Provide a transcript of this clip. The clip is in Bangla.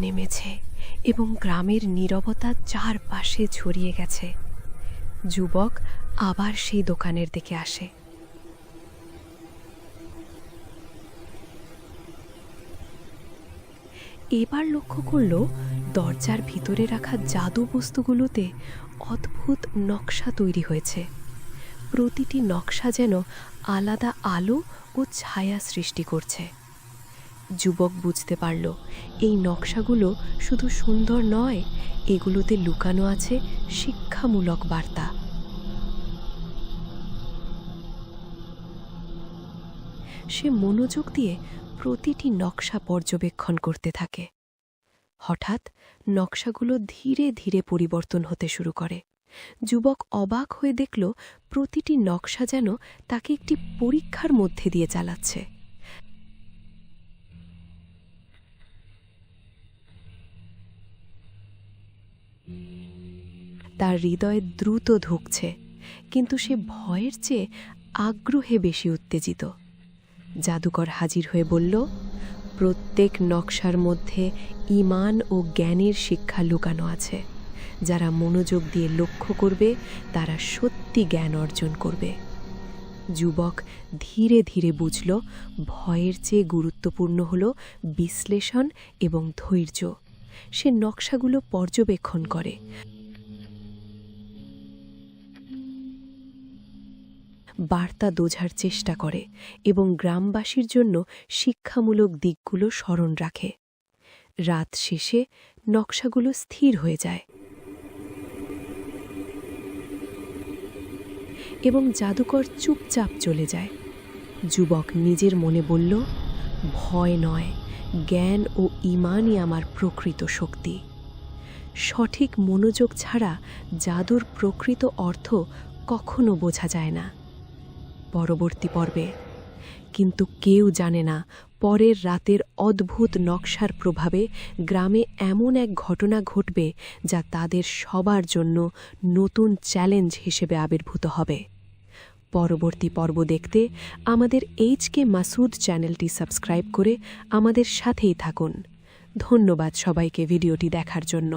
নেমেছে এবং গ্রামের নীরবতা চারপাশে ছড়িয়ে গেছে। যুবক আবার সেই দোকানের দিকে আসে। এবার লক্ষ্য করল দরজার ভিতরে রাখা জাদু বস্তুগুলোতে অদ্ভুত নকশা তৈরি হয়েছে। প্রতিটি নকশা যেন আলাদা আলো ও ছায়া সৃষ্টি করছে। যুবক বুঝতে পারল এই নকশাগুলো শুধু সুন্দর নয়, এগুলোতে লুকানো আছে শিক্ষামূলক বার্তা। সে মনোযোগ দিয়ে প্রতিটি নকশা পর্যবেক্ষণ করতে থাকে। হঠাৎ নকশাগুলো ধীরে ধীরে পরিবর্তন হতে শুরু করে। যুবক অবাক হয়ে দেখল প্রতিটি নকশা যেন তাকে একটি পরীক্ষার মধ্যে দিয়ে চালাচ্ছে। তার হৃদয়ে দ্রুত ধুকছে, কিন্তু সে ভয়ের চেয়ে আগ্রহে বেশি উত্তেজিত। জাদুকর হাজির হয়ে বলল, প্রত্যেক নকশার মধ্যে ঈমান ও জ্ঞানের শিক্ষা লুকানো আছে। যারা মনোযোগ দিয়ে লক্ষ্য করবে তারা সত্যি জ্ঞান অর্জন করবে। যুবক ধীরে ধীরে বুঝল ভয়ের চেয়ে গুরুত্বপূর্ণ হল বিশ্লেষণ এবং ধৈর্য। সে নকশাগুলো পর্যবেক্ষণ করে, বার্তা বোঝার চেষ্টা করে এবং গ্রামবাসীর জন্য শিক্ষামূলক দিকগুলো স্মরণ রাখে। রাত শেষে নকশাগুলো স্থির হয়ে যায় এবং জাদুকর চুপচাপ চলে যায়। যুবক নিজের মনে বলল, ভয় নয়, জ্ঞান ও ঈমানই আমার প্রকৃত শক্তি। সঠিক মনোযোগ ছাড়া জাদুর প্রকৃত অর্থ কখনো বোঝা যায় না। পরবর্তী পর্বে কিন্তু কেউ জানে না পরের রাতের অদ্ভুত নকশার প্রভাবে গ্রামে এমন এক ঘটনা ঘটবে যা তাদের সবার জন্য নতুন চ্যালেঞ্জ হিসেবে আবির্ভূত হবে। পরবর্তী পর্ব দেখতে আমাদের এইচকে মাসুদ চ্যানেলটি সাবস্ক্রাইব করে আমাদের সাথেই থাকুন। ধন্যবাদ সবাইকে ভিডিওটি দেখার জন্য।